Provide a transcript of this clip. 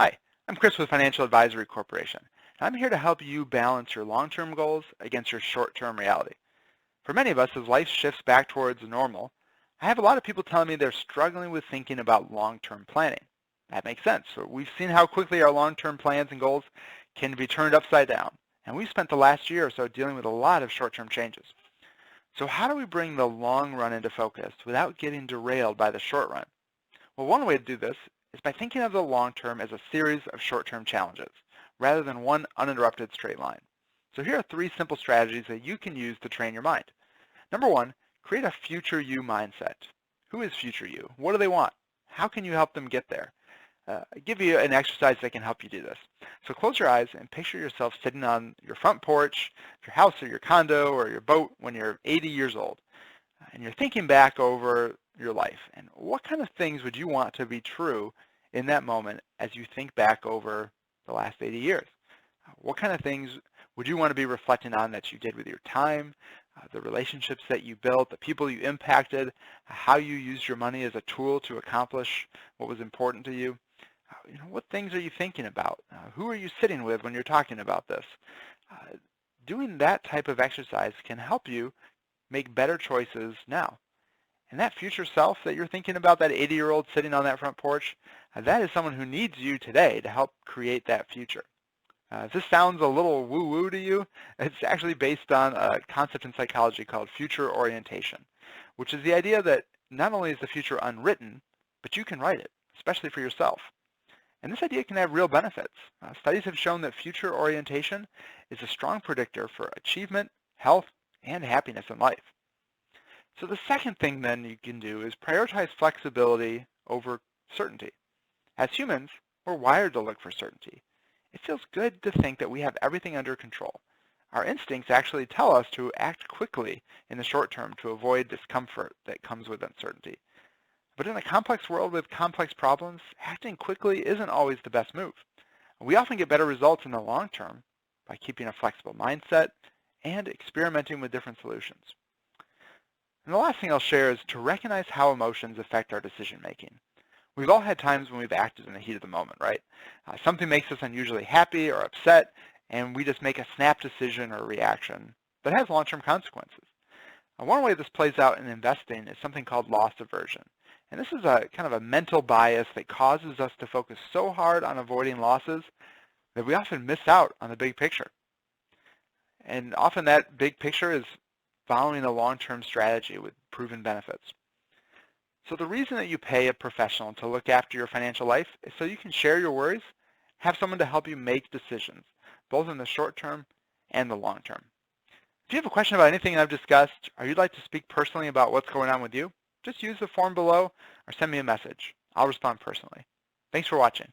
Hi, I'm Chris with Financial Advisory Corporation. I'm here to help you balance your long-term goals against your short-term reality. For many of us, as life shifts back towards normal, I have a lot of people telling me they're struggling with thinking about long-term planning. That makes sense. So we've seen how quickly our long-term plans and goals can be turned upside down, and we've spent the last year or so dealing with a lot of short-term changes. So how do we bring the long run into focus without getting derailed by the short run? Well, one way to do this is by thinking of the long term as a series of short-term challenges, rather than one uninterrupted straight line. So here are 3 simple strategies that you can use to train your mind. Number 1, create a future you mindset. Who is future you? What do they want? How can you help them get there? I give you an exercise that can help you do this. So close your eyes and picture yourself sitting on your front porch, your house or your condo or your boat when you're 80 years old. And you're thinking back over your life. And what kind of things would you want to be true in that moment as you think back over the last 80 years? What kind of things would you want to be reflecting on that you did with your time, the relationships that you built, the people you impacted, how you used your money as a tool to accomplish what was important to you? What things are you thinking about? Who are you sitting with when you're talking about this? Doing that type of exercise can help you make better choices now. And that future self that you're thinking about, that 80-year-old sitting on that front porch, that is someone who needs you today to help create that future. If this sounds a little woo-woo to you, it's actually based on a concept in psychology called future orientation, which is the idea that not only is the future unwritten, but you can write it, especially for yourself. And this idea can have real benefits. Studies have shown that future orientation is a strong predictor for achievement, health, and happiness in life. So the second thing then you can do is prioritize flexibility over certainty. As humans, we're wired to look for certainty. It feels good to think that we have everything under control. Our instincts actually tell us to act quickly in the short term to avoid discomfort that comes with uncertainty. But in a complex world with complex problems, acting quickly isn't always the best move. We often get better results in the long term by keeping a flexible mindset and experimenting with different solutions. And the last thing I'll share is to recognize how emotions affect our decision making. We've all had times when we've acted in the heat of the moment, right? Something makes us unusually happy or upset, and we just make a snap decision or reaction that has long-term consequences. One way this plays out in investing is something called loss aversion. And this is a kind of a mental bias that causes us to focus so hard on avoiding losses that we often miss out on the big picture. And often that big picture is following a long-term strategy with proven benefits. So the reason that you pay a professional to look after your financial life is so you can share your worries, have someone to help you make decisions, both in the short term and the long term. If you have a question about anything I've discussed, or you'd like to speak personally about what's going on with you, just use the form below or send me a message. I'll respond personally. Thanks for watching.